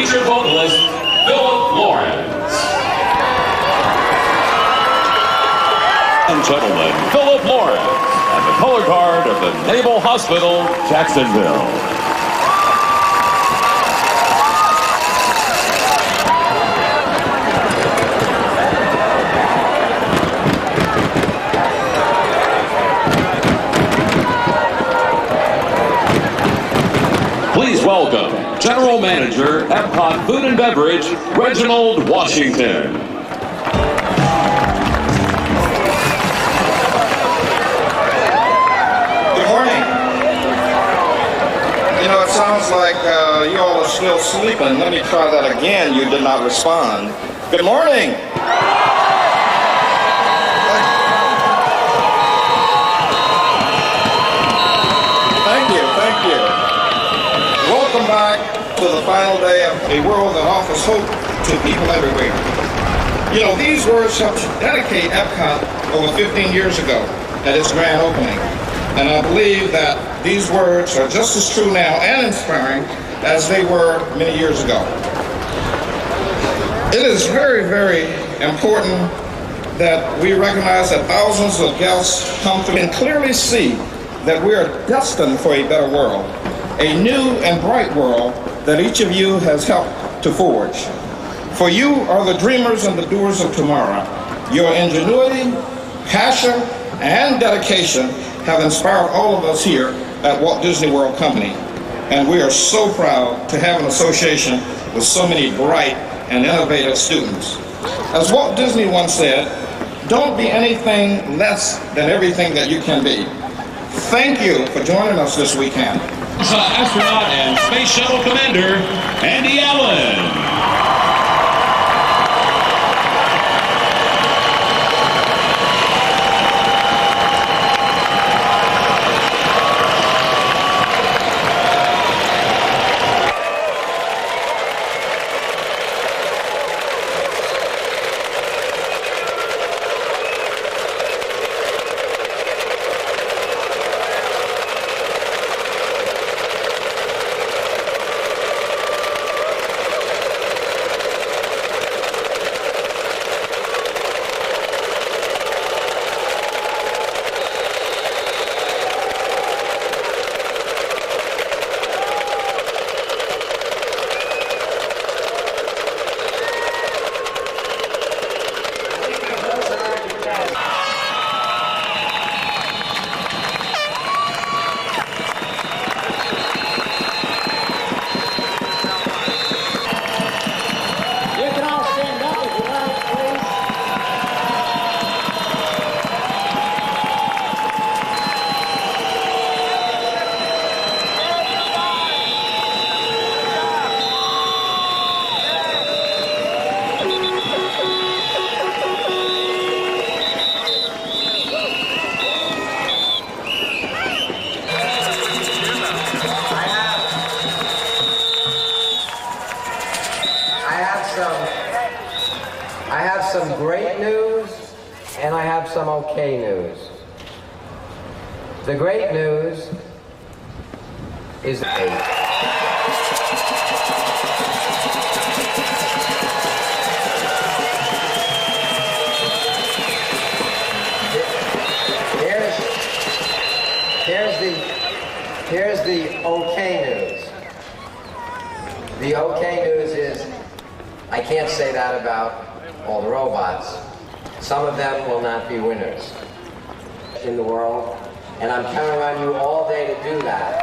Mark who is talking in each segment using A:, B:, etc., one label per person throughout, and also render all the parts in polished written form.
A: featured vocalist, Philip Lawrence. And gentlemen, Philip Lawrence, and the color guard of the Naval Hospital, Jacksonville. Please welcome General Manager, Epcot Food and Beverage, Reginald Washington.
B: Good morning. You know, it sounds like you all are still sleeping. Let me try that again. You did not respond. Good morning. Thank you. Welcome back to the final day of a world that offers hope to people everywhere. You know, these words helped dedicate Epcot over 15 years ago at its grand opening. And I believe that these words are just as true now and inspiring as they were many years ago. It is very, very important that we recognize that thousands of guests come through and clearly see that we are destined for a better world, a new and bright world that each of you has helped to forge. For you are the dreamers and the doers of tomorrow. Your ingenuity, passion, and dedication have inspired all of us here at Walt Disney World Company. And we are so proud to have an association with so many bright and innovative students. As Walt Disney once said, don't be anything less than everything that you can be. Thank you for joining us this weekend.
A: Astronaut and Space Shuttle Commander, Andy Allen.
C: I have some great news and I have some okay news. The great news is here's the okay news. The okay news is I can't say that about all the robots. Some of them will not be winners in the world, and I'm counting on you all day to do that.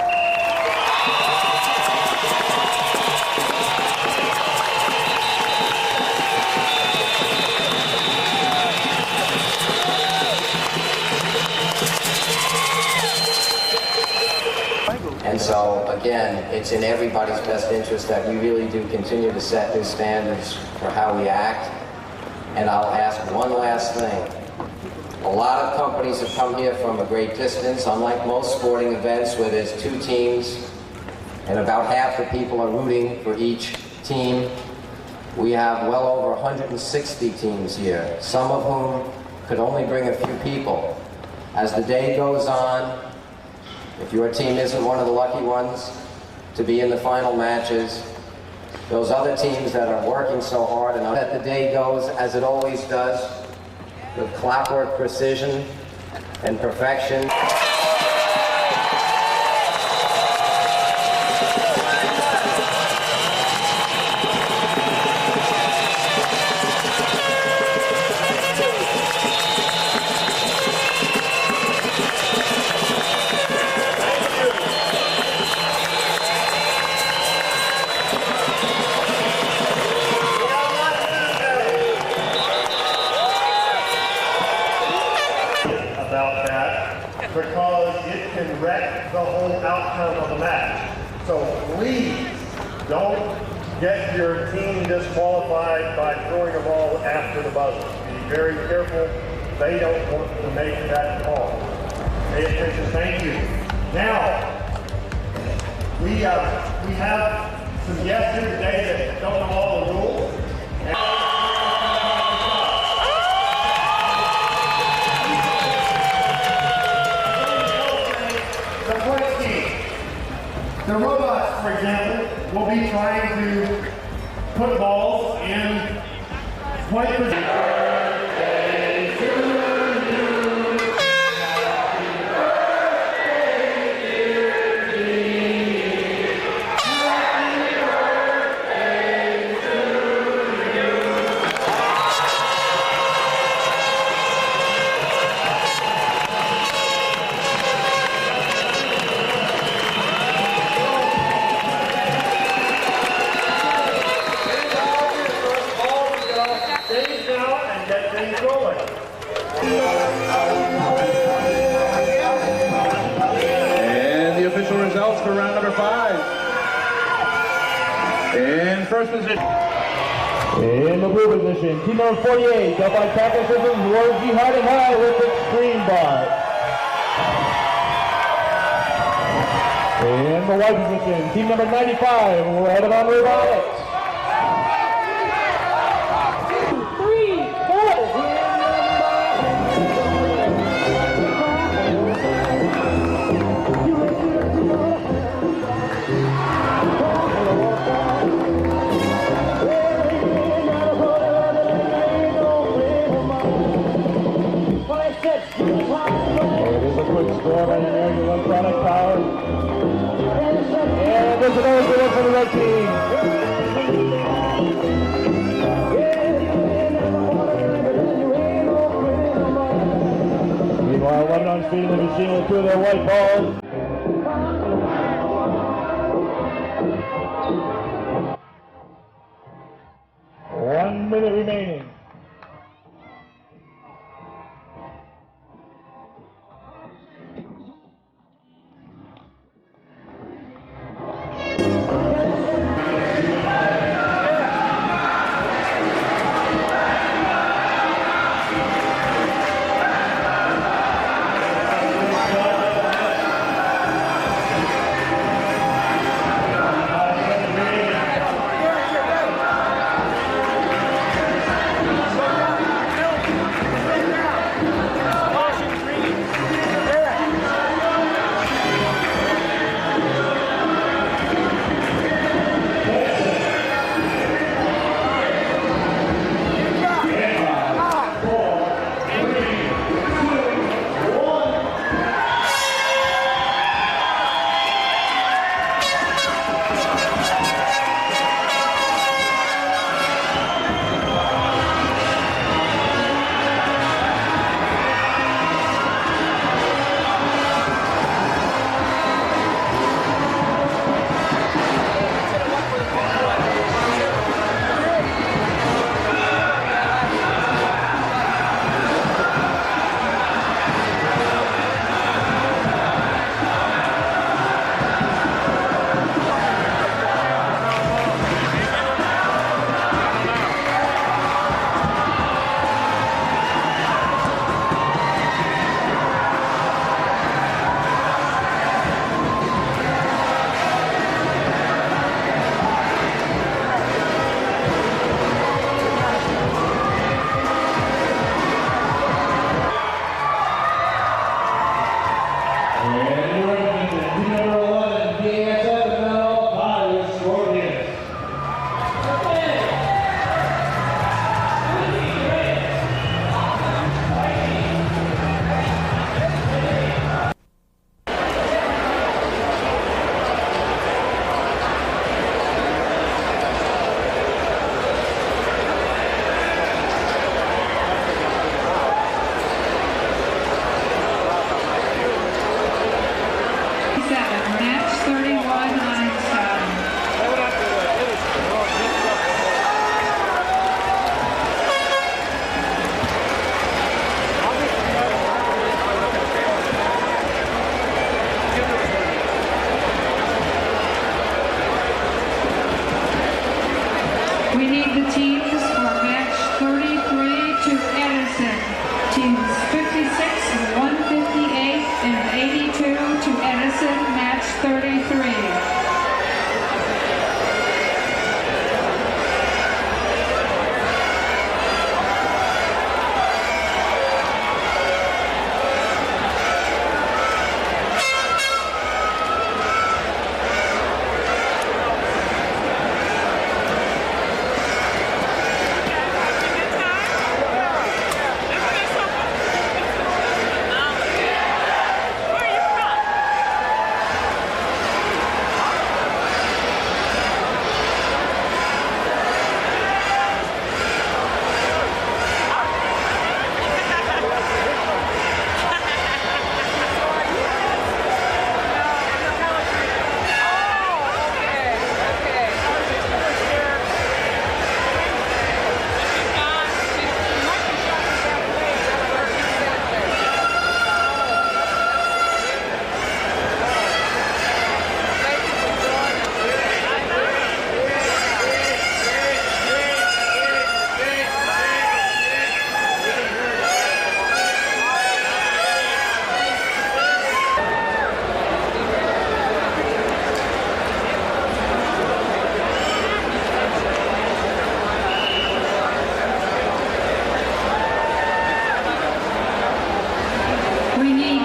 C: And so, again, it's in everybody's best interest that we really do continue to set new standards for how we act. And I'll ask one last thing. A lot of companies have come here from a great distance, unlike most sporting events where there's two teams and about half the people are rooting for each team. We have well over 160 teams here, some of whom could only bring a few people. As the day goes on, if your team isn't one of the lucky ones to be in the final matches, those other teams that are working so hard, and that the day goes as it always does, with clockwork precision and perfection.
D: About that, because it can wreck the whole outcome of the match. So please don't get your team disqualified by throwing a ball after the buzzer. Be very careful. They don't want to make that call. Pay attention. Thank you. Now, we have some guests here today that don't know all the rules. The robots, for example, will be trying to put balls in point position.
E: And the official results for round number 5. In first position.
F: In the blue position, team number 48, Delphi Tackle Systems, Woodie hiding high with extreme bar. In the white position, team number 95, we're headed on robotics. 2, 3, 4. It is a quick score by the American Electronic Power. And there's another good one for the red team. Meanwhile, Lebanon's feeding the machine with 2 of their white balls. One minute remaining.
G: We need the teams for match 33 to Edison. Teams 56, 158, and 82 to Edison, match 33.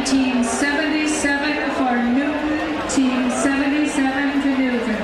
G: Team 77 for Newton, Team 77 to Newton.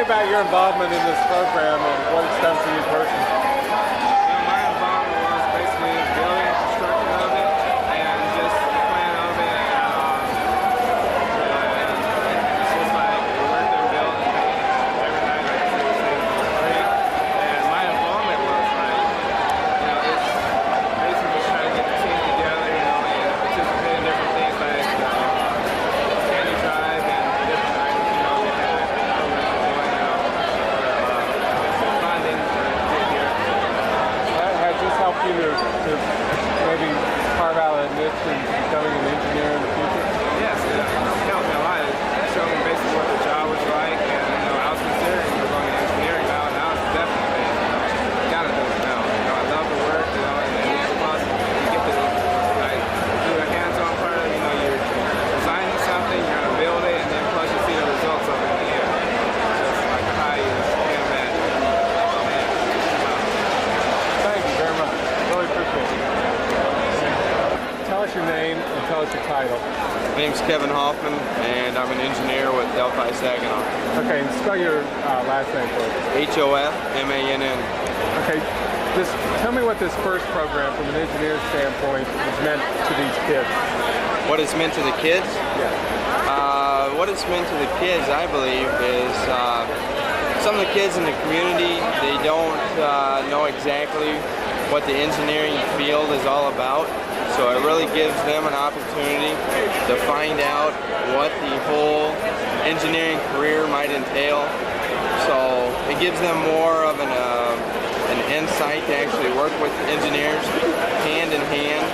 H: About your involvement in this program and what it's done for you personally.
I: My involvement was basically building, construction of it, and just the plan of it. It's just like the work they're building every night, like it's great. And my involvement was like, it's basically just trying to get the team together, and participate in different things like candy drive and different items, they had
H: help you to maybe carve out a niche in becoming an engineer in the future?
I: Yes, it helped me a lot. It showed me basically what the job was like, and I was considering going into engineering now, and I was definitely gotta do it now. I love the work, and plus you get to do a hands-on part of it. You're designing something, you're gonna build it, and then plus you see the results of it in the end. It's just like a high you can't imagine.
H: Thank you very much. Really appreciate it. Tell us your name and tell us your title.
I: My name's Kevin Hoffman, and I'm an engineer with Delphi Saginaw.
H: Okay, and spell your last name for us.
I: Hofmann.
H: Okay, just tell me what this first program, from an engineer's standpoint, is meant to these kids.
I: What it's meant to the kids?
H: Yeah.
I: What it's meant to the kids, I believe, is some of the kids in the community, they don't know exactly what the engineering field is all about. So it really gives them an opportunity to find out what the whole engineering career might entail. So it gives them more of an insight to actually work with engineers hand in hand,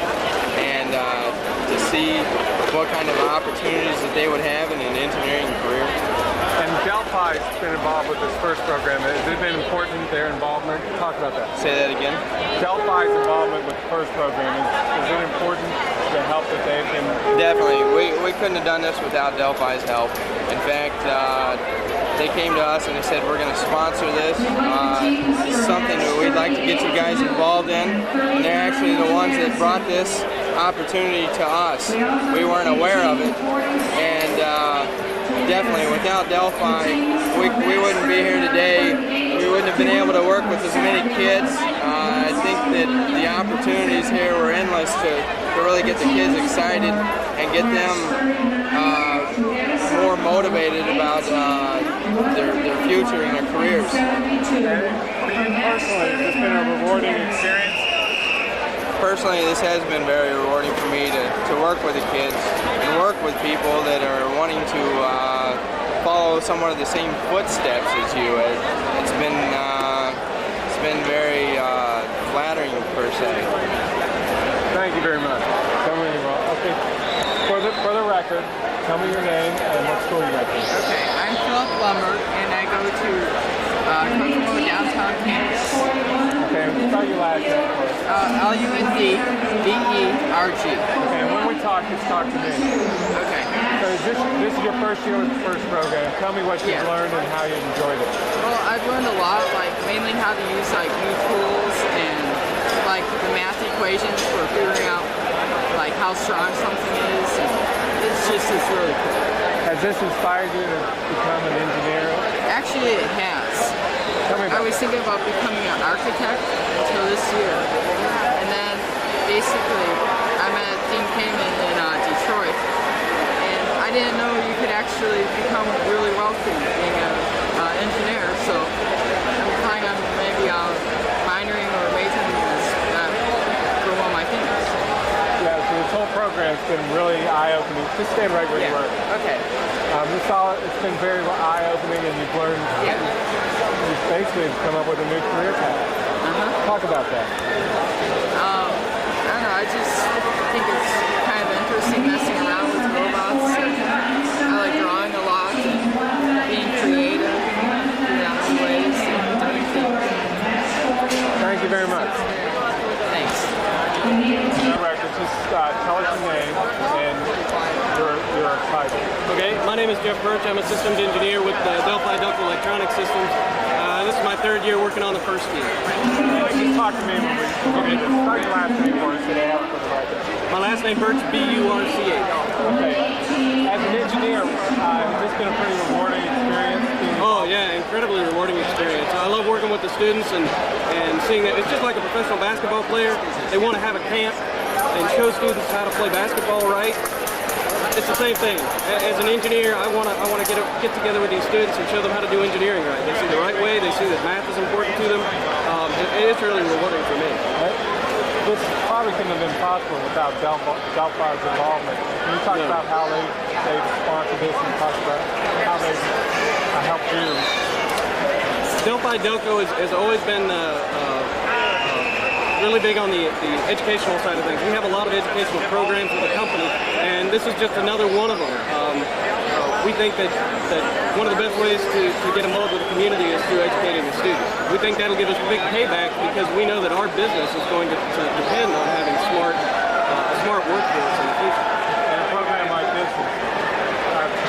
I: and to see what kind of opportunities that they would have in an engineering career.
H: And Delphi's been involved with this first program. Has it been important, their involvement? Talk about that.
I: Say that again?
H: Delphi's involvement with the first program, is it important, the help that they've been?
I: Definitely. We couldn't have done this without Delphi's help. In fact, they came to us and they said, we're going to sponsor this. This is something that we'd like to get you guys involved in. And they're actually the ones that brought this opportunity to us. We weren't aware of it. And definitely, without Delphi, we wouldn't be here today. We wouldn't have been able to work with as many kids. I think that the opportunities here were endless to really get the kids excited and get them more motivated about their future and their careers.
H: And for you personally, has this been a rewarding experience?
I: Personally, this has been very rewarding for me to work with the kids and work with people that are wanting to follow somewhat of the same footsteps as you. It's been very flattering per se.
H: Thank you very much. Tell me okay. For the record, tell me your name and what school you go to.
J: Okay, I'm Philip Lummer and I go to Kokomo downtown campus.
H: Okay, spell your last name for us.
J: L-U-N-D-V-E-R-G.
H: Okay, when we talk, just talk to me.
J: Okay.
H: So this is your first year with the first program. Tell me what you've learned and how you enjoyed it.
J: Well, I've learned a lot, like mainly how to use like new tools and like the math equations for figuring out like how strong something is. And it's really cool.
H: Has this inspired you to become an engineer?
J: Actually, it has. I was thinking about becoming an architect until this year. And then basically, I met Dean Kamen in Detroit. And I didn't know you could actually become really wealthy being an engineer. So I'm planning on maybe minoring or majoring for one of my things.
H: Yeah, so this whole program's been really eye-opening. Just stand right where you were.
J: Okay.
H: It's been very eye-opening, and you've learned. You've basically come up with a new career path. Talk about that.
J: I don't know. I just think it's kind of interesting messing around with robots. I like drawing a lot and being creative, figuring out new ways and doing things.
H: Thank you very much.
J: Thanks.
H: Just tell us your name and your title.
K: Okay, my name is Jeff Birch. I'm a systems engineer with Delphi Electronic Systems. This is my third year working on the first team.
H: Just talk to me when we get this. Start your last name for us today for the record.
K: My last name Birch, B-U-R-C-H.
H: Okay. As an engineer, has this been a pretty rewarding experience?
K: Oh yeah, incredibly rewarding experience. I love working with the students and seeing that it's just like a professional basketball player. They want to have a camp and show students how to play basketball right. It's the same thing. As an engineer, I want to get together with these students and show them how to do engineering right. They see the right way. They see that math is important to them. It's really rewarding for me.
H: This probably couldn't have been possible without Delphi's involvement. Can you talk about how they sponsored this and talk about how they helped you?
K: Delphi Delco has always been really big on the educational side of things. We have a lot of educational programs with the company, and this is just another one of them. We think that one of the best ways to get involved with the community is through educating the students. We think that'll give us a big payback because we know that our business is going to depend on having a smart workforce in the future.
H: And a program like this is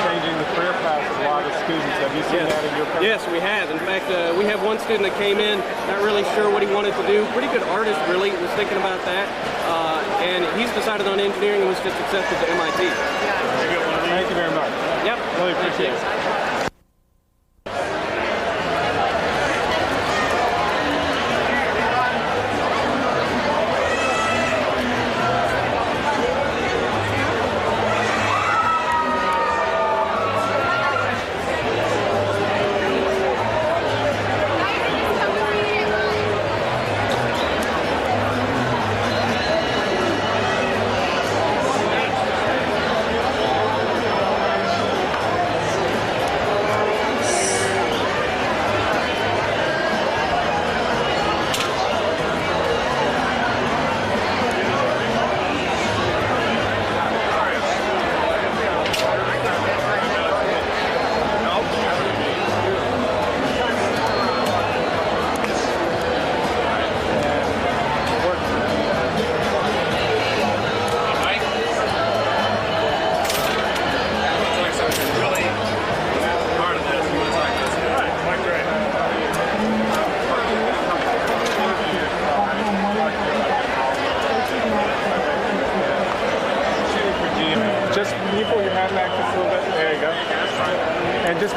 H: changing the career paths of a lot of students. Have you seen that in your program?
K: Yes, we have. In fact, we have one student that came in, not really sure what he wanted to do. Pretty good artist, really, was thinking about that. And he's decided on engineering and was just accepted to MIT.
H: Thank you very much.
K: Yep.
H: Really appreciate it.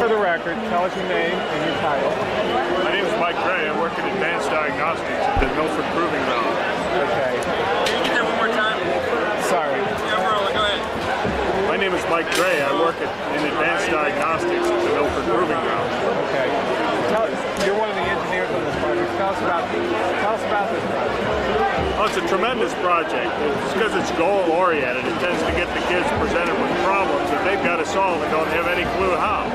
H: for the record, tell us your name and your title.
D: My name is Mike Gray. I work in advanced diagnostics at the Milford Proving Ground.
H: Okay.
I: Get that one more time.
H: Sorry.
I: Yeah, we're go ahead.
D: My name is Mike Gray. I work in advanced diagnostics at the Milford Proving Ground.
H: Okay. You're one of the engineers on this project. Tell us about this project.
D: Oh, it's a tremendous project. It's because it's goal-oriented. It tends to get the kids presented with problems that they've got to solve and don't have any clue how.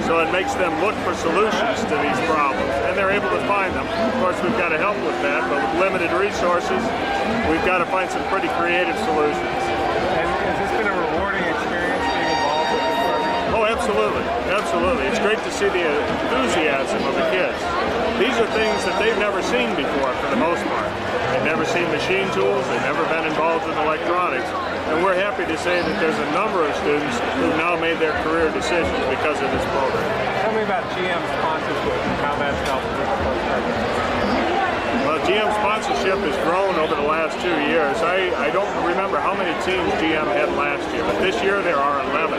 D: So it makes them look for solutions to these problems, and they're able to find them. Of course, we've got to help with that, but with limited resources, we've got to find some pretty creative solutions.
H: And has this been a rewarding experience being involved with this program?
D: Oh, absolutely. Absolutely. It's great to see the enthusiasm of the kids. These are things that they've never seen before, for the most part. They've never seen machine tools. They've never been involved in electronics. And we're happy to say that there's a number of students who've now made their career decisions because of this program.
H: Tell me about GM sponsorship and how that's helped with the program.
D: Well, GM sponsorship has grown over the last 2 years. I don't remember how many teams GM had last year, but this year there are 11.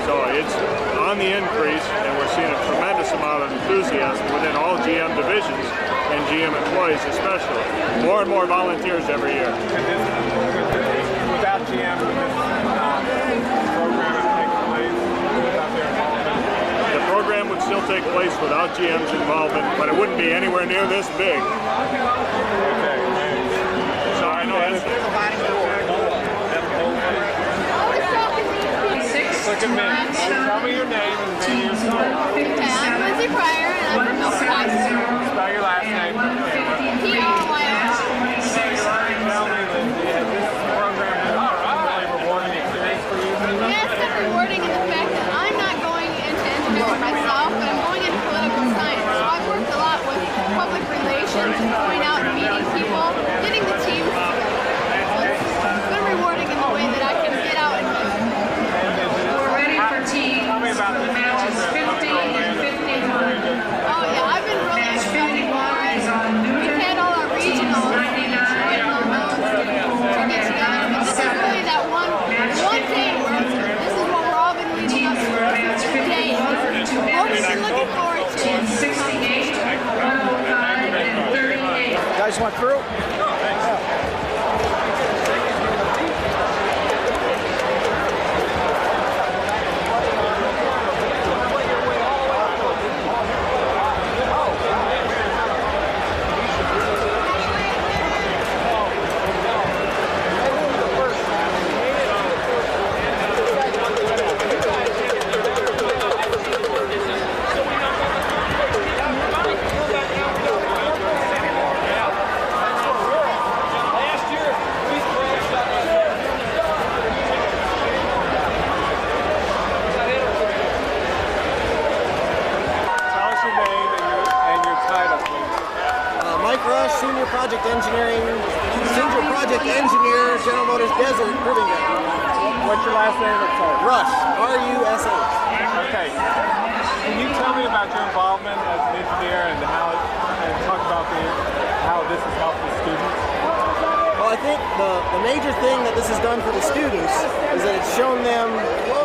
D: So it's on the increase, and we're seeing a tremendous amount of enthusiasm within all GM divisions and GM employees especially. More and more volunteers every year.
H: And without GM, would this program take place without their involvement?
D: The program would still take place without GM's involvement, but it wouldn't be anywhere near this big.
H: Okay.
D: So I know that's...
H: Look at me. Tell me your name and maybe your story.
L: Okay, I'm Lindsay Pryor, and I'm from Milford High School.
H: Spell your last name.
L: P-R-Y-R.
H: Tell me, Lindsay, has this program been a really rewarding experience for you?
L: Yes, it's rewarding in the fact that I'm not going into engineering myself, but I'm going into political science. So I've worked a lot with public relations, going out and meeting people, getting the teams together. So it's been rewarding in the way that I can get out and meet.
G: We're ready for teams.
H: Tell me about
G: The matches 50 and 51.
L: Oh yeah, I've been really
G: Match
L: excited
G: 51 is on
L: We've had all our regionals to get together, but this is really that one thing where this is what we're all been leading up to today. What we've been looking forward to.
G: 68, 105, and 38.
F: You guys went through?
M: Project Engineer, General Motors Desert Proving Ground.
H: What's your last name?
M: Rush, R-U-S-H.
H: Okay. Can you tell me about your involvement as an engineer and talk about how this has helped the students?
M: Well, I think the major thing that this has done for the students is that it's shown them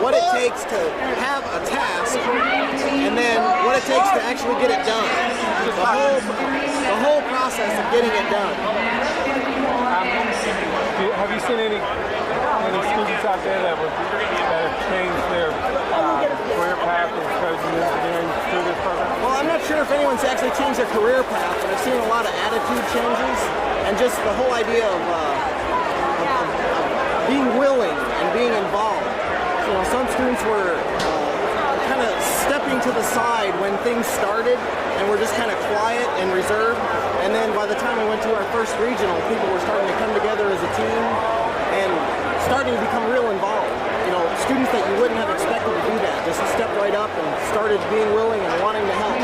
M: what it takes to have a task and then what it takes to actually get it done. The whole process of getting it done.
H: Have you seen any students out there that have changed their career path and chosen engineering through this program?
M: Well, I'm not sure if anyone's actually changed their career path, but I've seen a lot of attitude changes and just the whole idea of being willing and being involved. You know, some students were kind of stepping to the side when things started and were just kind of quiet and reserved. And then by the time we went to our first regional, people were starting to come together as a team and starting to become real involved. You know, students that you wouldn't have expected to do that just stepped right up and started being willing and wanting to help,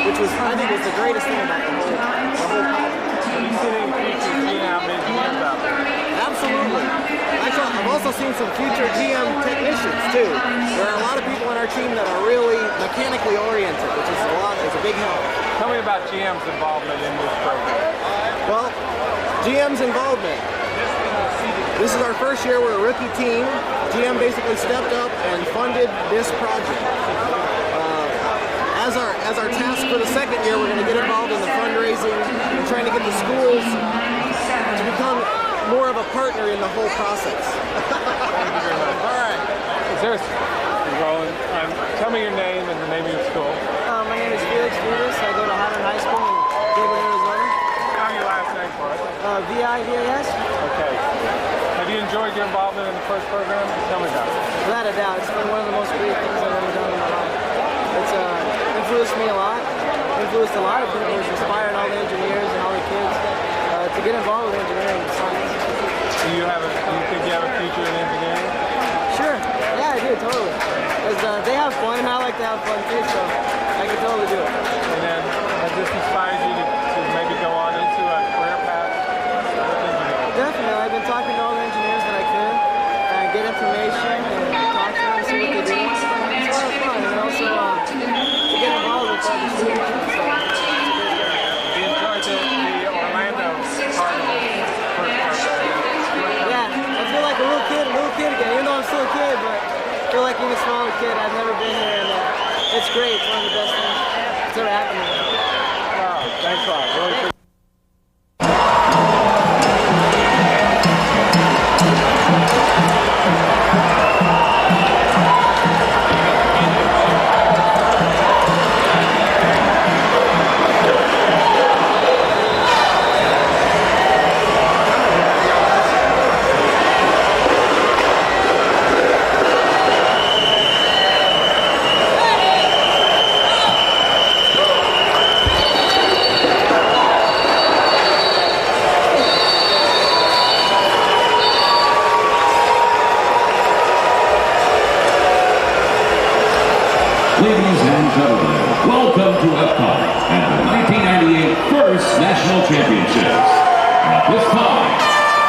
M: which was, I think, was the greatest thing about the whole project.
H: Have you seen any future GM engineers out there?
M: Absolutely. Actually, I've also seen some future GM technicians too. There are a lot of people on our team that are really mechanically oriented, which is a big help.
H: Tell me about GM's involvement in this program.
M: Well, GM's involvement. This is our first year. We're a rookie team. GM basically stepped up and funded this project. as our task for the second year, we're going to get involved in the fundraising and trying to get the schools to become more of a partner in the whole process.
H: Thank you very much.
M: All right.
H: Is there Roland, tell me your name and the name of your school.
N: My name is Felix Vivas. I go to Highland High School in Gabriel, Arizona.
H: How your last name for it?
N: V-I-V-A-S.
H: Okay. Have you enjoyed your involvement in the first program? Tell me about it.
N: Without a doubt, it's been one of the most great things I've ever done in my life. It's influenced me a lot, influenced a lot of people. It's inspired all the engineers and all the kids to get involved with engineering and science.
H: Do you think you have a future in engineering?
N: Sure. Yeah, I do, totally. Because they have fun, and I like to have fun too, so I can totally do it.
H: And then has this inspired you to maybe go on into a career path with engineering?
N: Definitely. I've been talking to all the engineers that I could and get information and talk to them, see what they do. It's a lot of fun, and also to get involved with all the students.
H: You enjoyed the Orlando part of the first program?
N: Yeah, I feel like a little kid again, even though I'm still a kid, but I feel like being a smaller kid. I've never been here, and it's great. It's one of the best things that's ever happened to me.
H: Wow, thanks a lot. Really appreciate it.
A: Ladies and gentlemen, welcome to Epcot and the 1998 First National Championships. At this time,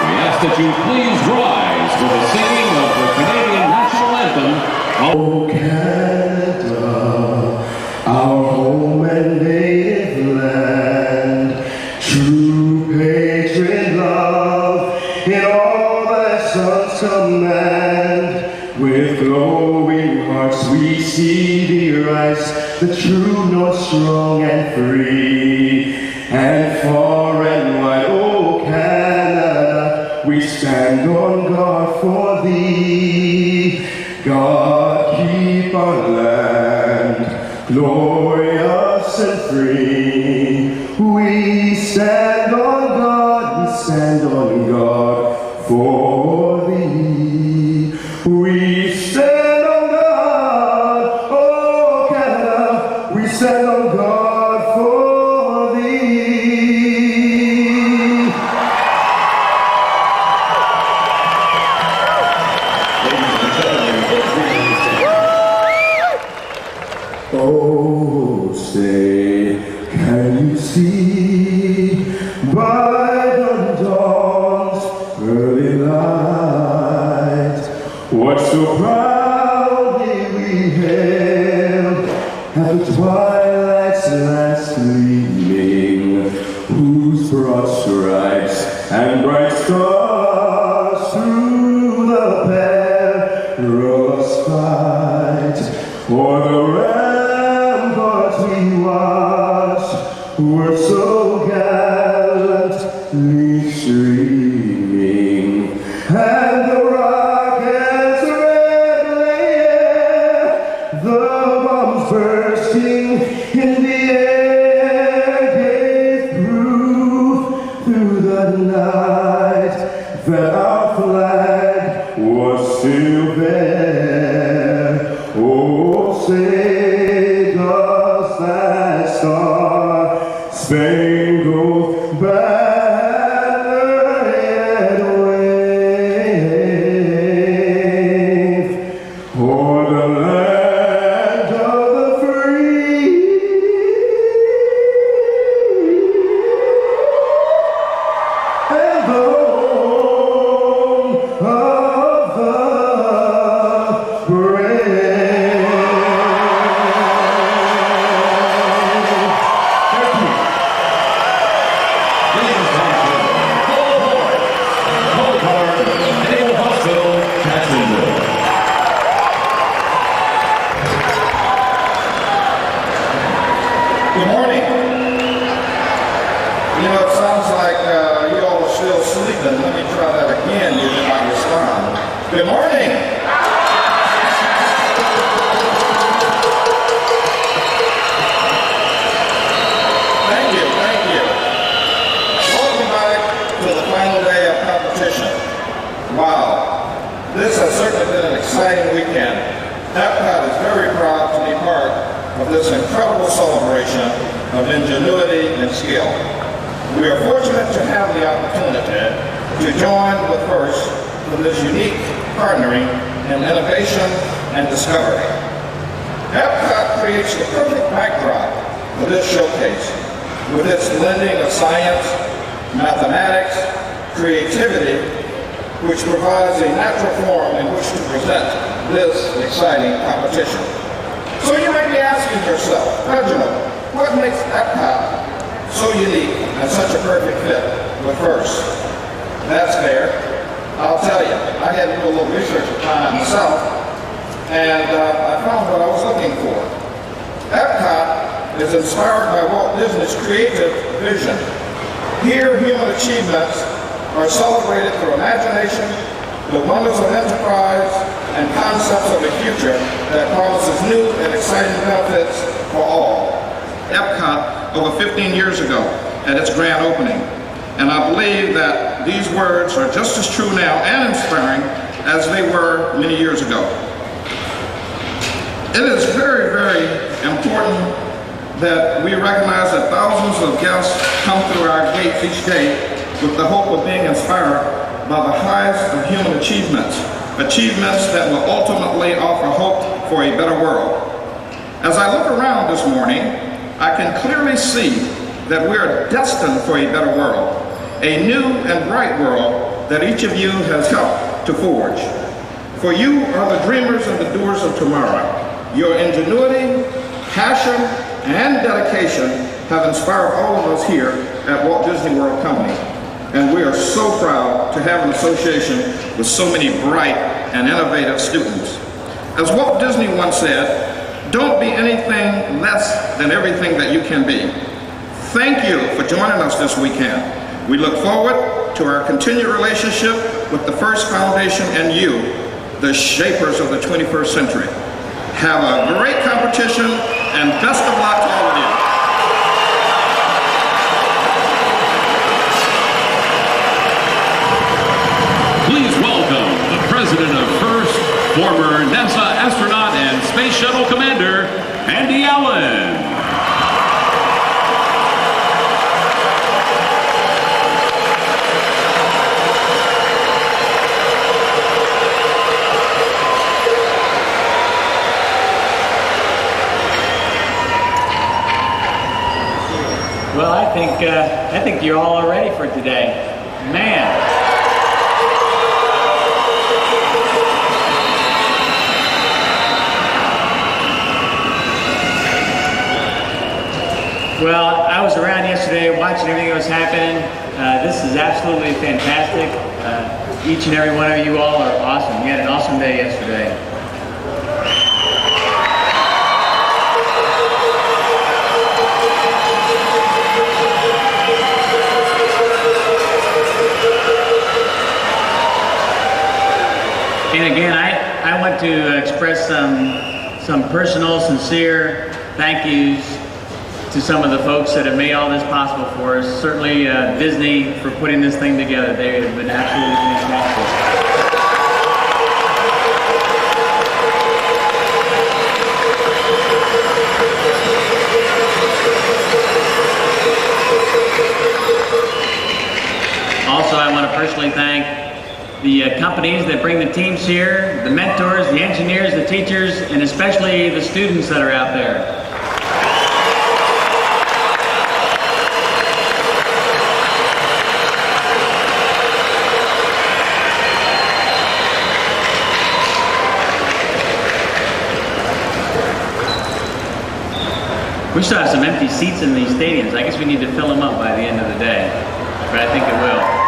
A: we ask that you please rise for the singing of the Canadian National Anthem.
O: Oh, Canada, our home and native land, true patriot love in all thy sons command. With glowing hearts we see thee rise, the true north strong and free, and far and wide, oh Canada, we stand on guard for thee. God keep our land glorious and free. We stand on God for thee. We stand on God, oh Canada, we stand on God for thee. Oh, say, can you see by the dawn's early light what so proudly we hailed at the twilight's last gleaming, whose broad stripes and bright stars through the perilous fight o'er the ramparts we watched were so gallantly streaming, and the rockets red glare, the bombs bursting in the air gave proof through the night that our flag was still there. Oh, say does that star-spangled banner yet wave o'er the land of the free and the home
B: and let me try that again. You did not respond. Good morning. Thank you, thank you. Welcome back to the final day of competition. Wow, this has certainly been an exciting weekend. Epcot is very proud to be part of this incredible celebration of ingenuity and skill. We are fortunate to have the opportunity to join with FIRST for this unique partnering in innovation and discovery. Epcot creates the perfect backdrop for this showcase with its blending of science, mathematics, creativity, which provides a natural forum in which to present this exciting competition. So you might be asking yourself, Reginald, what makes Epcot so unique and such a perfect fit with FIRST? That's fair. I'll tell you, I had to do a little research myself, and I found what I was looking for. Epcot is inspired by Walt Disney's creative vision. Here, human achievements are celebrated through imagination, the wonders of enterprise, and concepts of a future that promises new and exciting benefits for all. Epcot over 15 years ago at its grand opening, and I believe that these words are just as true now and inspiring as they were many years ago. It is very, very important that we recognize that thousands of guests come through our gates each day with the hope of being inspired by the highest of human achievements, achievements that will ultimately offer hope for a better world. As I look around this morning, I can clearly see that we are destined for a better world, a new and bright world that each of you has helped to forge. For you are the dreamers and the doers of tomorrow. Your ingenuity, passion, and dedication have inspired all of us here at Walt Disney World Company. And we are so proud to have an association with so many bright and innovative students. As Walt Disney once said, don't be anything less than everything that you can be. Thank you for joining us this weekend. We look forward to our continued relationship with the FIRST Foundation and you, the shapers of the 21st century. Have a great competition and best of luck to all of you.
A: Please welcome the president of FIRST, former NASA astronaut and Space Shuttle Commander, Andy Allen.
P: Well, I think you all are ready for today. Man. Well, I was around yesterday watching everything that was happening. This is absolutely fantastic. Each and every one of you all are awesome. You had an awesome day yesterday. And again, I want to express some personal, sincere thank yous to some of the folks that have made all this possible for us. Certainly Disney for putting this thing together. They have been absolutely fantastic. Also, I want to personally thank the companies that bring the teams here, the mentors, the engineers, the teachers, and especially the students that are out there. We still have some empty seats in these stadiums. I guess we need to fill them up by the end of the day, but I think it will.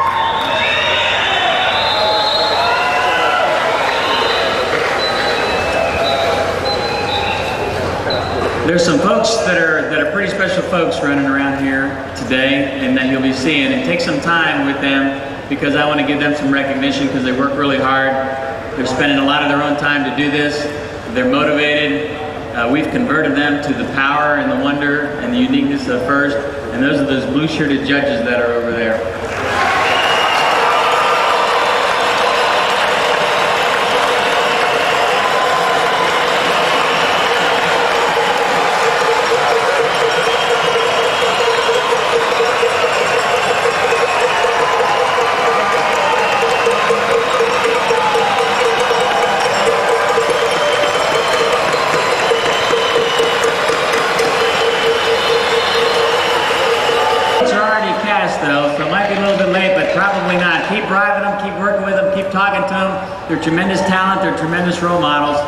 P: There's some folks that are pretty special folks running around here today and that you'll be seeing, and take some time with them because I want to give them some recognition because they work really hard. They're spending a lot of their own time to do this. They're motivated. We've converted them to the power and the wonder and the uniqueness of First, and those are those blue-shirted judges that are over there. Keep driving them, keep working with them, keep talking to them. They're tremendous talent, they're tremendous role models.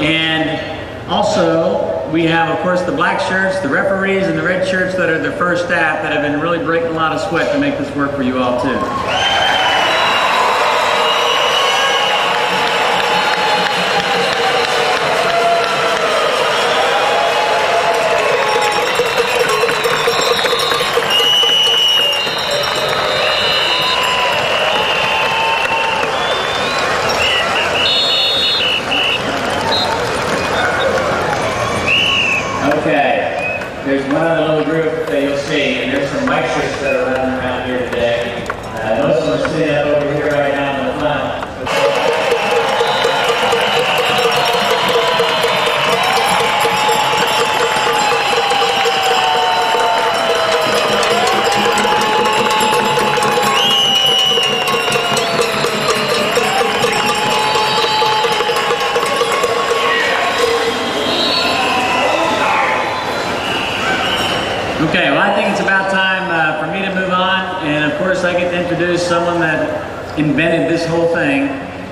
P: And also, we have, of course, the black shirts, the referees, and the red shirts that are the First staff that have been really breaking a lot of sweat to make this work for you all, too. There's one other little group that you'll see, and there's some white shirts that are running around here today. Most of them are sitting up over here right now in the front. Okay, well, I think it's about time for me to move on, and of course I get to introduce someone that invented this whole thing,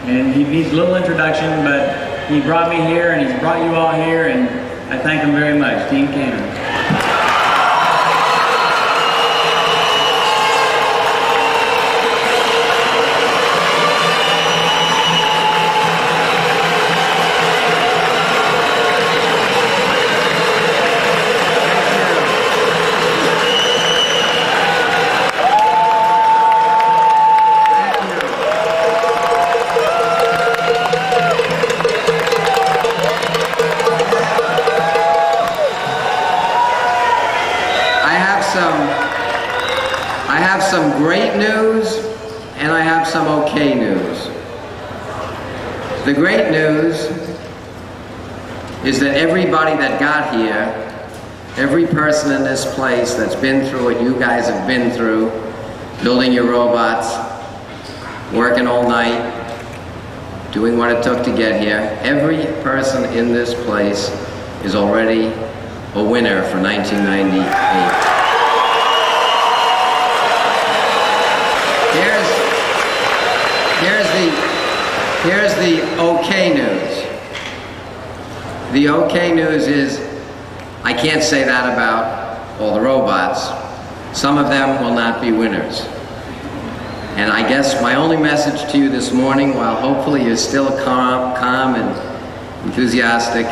P: and he needs a little introduction, but he brought me here and he's brought you all here, and I thank him very much. Dean Kamen.
C: Some great news, and I have some okay news. The great news is that everybody that got here, every person in this place that's been through what you guys have been through, building your robots, working all night, doing what it took to get here, every person in this place is already a winner for 1998. Here's the okay news. The okay news is, I can't say that about all the robots. Some of them will not be winners. And I guess my only message to you this morning, while hopefully you're still calm and enthusiastic,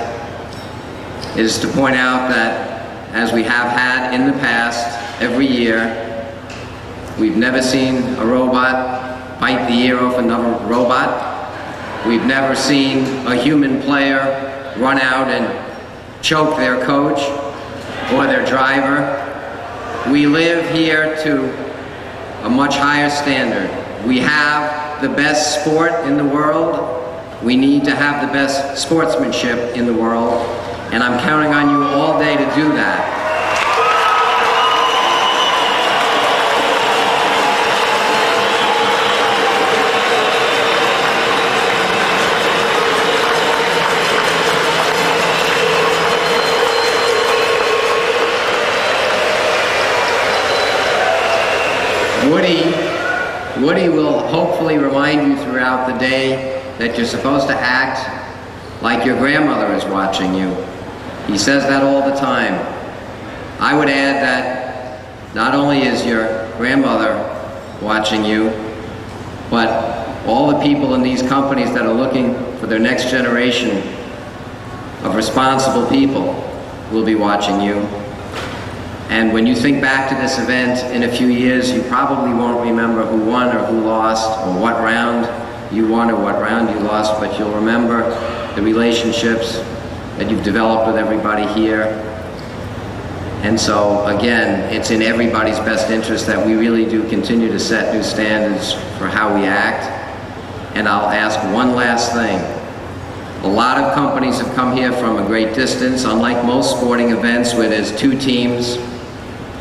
C: is to point out that, as we have had in the past, every year, we've never seen a robot bite the ear off another robot. We've never seen a human player run out and choke their coach or their driver. We live here to a much higher standard. We have the best sport in the world. We need to have the best sportsmanship in the world, and I'm counting on you all day to do that. Woody will hopefully remind you throughout the day that you're supposed to act like your grandmother is watching you. He says that all the time. I would add that not only is your grandmother watching you, but all the people in these companies that are looking for their next generation of responsible people will be watching you. And when you think back to this event in a few years, you probably won't remember who won or who lost, or what round you won or what round you lost, but you'll remember the relationships that you've developed with everybody here. And so, again, it's in everybody's best interest that we really do continue to set new standards for how we act. And I'll ask one last thing. A lot of companies have come here from a great distance, unlike most sporting events where there's 2 teams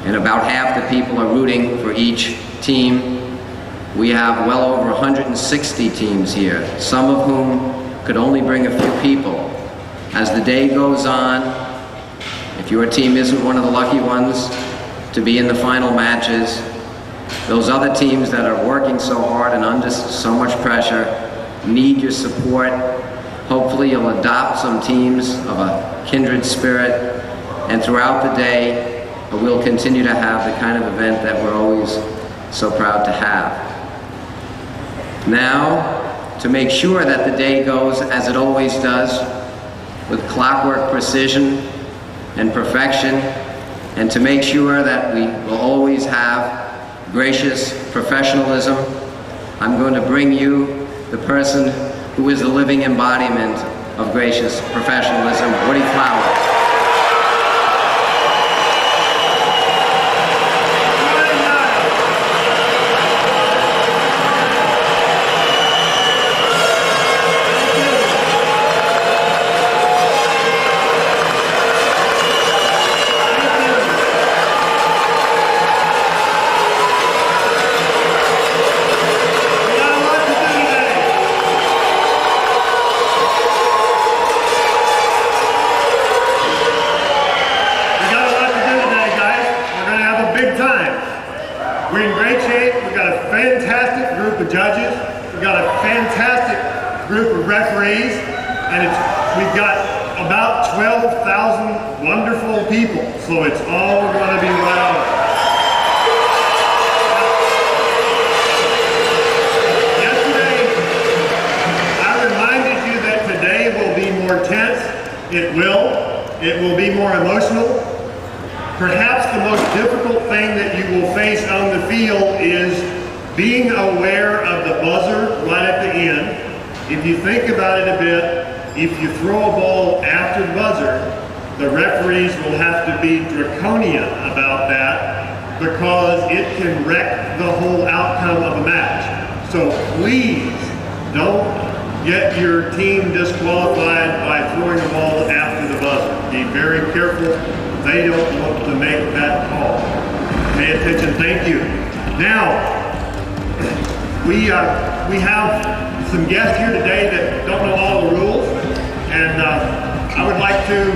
C: and about half the people are rooting for each team. We have well over 160 teams here, some of whom could only bring a few people. As the day goes on, if your team isn't one of the lucky ones to be in the final matches, those other teams that are working so hard and under so much pressure need your support. Hopefully you'll adopt some teams of a kindred spirit, and throughout the day, we'll continue to have the kind of event that we're always so proud to have. Now, to make sure that the day goes as it always does, with clockwork precision and perfection, and to make sure that we will always have gracious professionalism, I'm going to bring you the person who is the living embodiment of gracious professionalism, Woodie Flowers.
D: We're in great shape. We've got a fantastic group of judges. We've got a fantastic group of referees. And we've got about 12,000 wonderful people. So it's all going to be right on. Yesterday, I reminded you that today will be more tense. It will. It will be more emotional. Perhaps the most difficult thing that you will face on the field is being aware of the buzzer right at the end. If you think about it a bit, if you throw a ball after the buzzer, the referees will have to be draconian about that because it can wreck the whole outcome of a match. So please don't get your team disqualified by throwing the ball after the buzzer. Be very careful. They don't want to make that call. Pay attention. Thank you. Now, we have some guests here today that don't know all the rules, and I would like to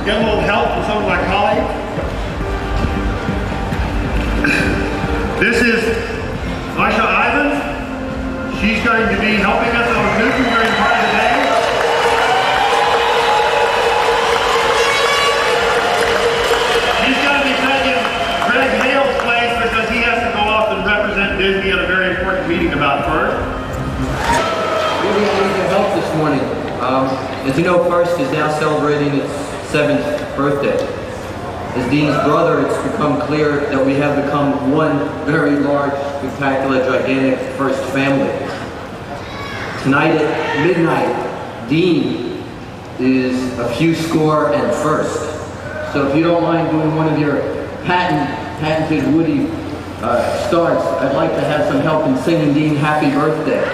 D: get a little help from some of my colleagues. This is Marsha Ivins. She's going to be helping us on nuking during part of the day. Disney had a very important meeting about First.
Q: Really need your help this morning. As you know, First is now celebrating its 7th birthday. As Dean's brother, it's become clear that we have become one very large, spectacular, gigantic First family. Tonight at midnight, Dean is a few score and first. So if you don't mind doing one of your patented Woodie starts, I'd like to have some help in singing Dean happy birthday.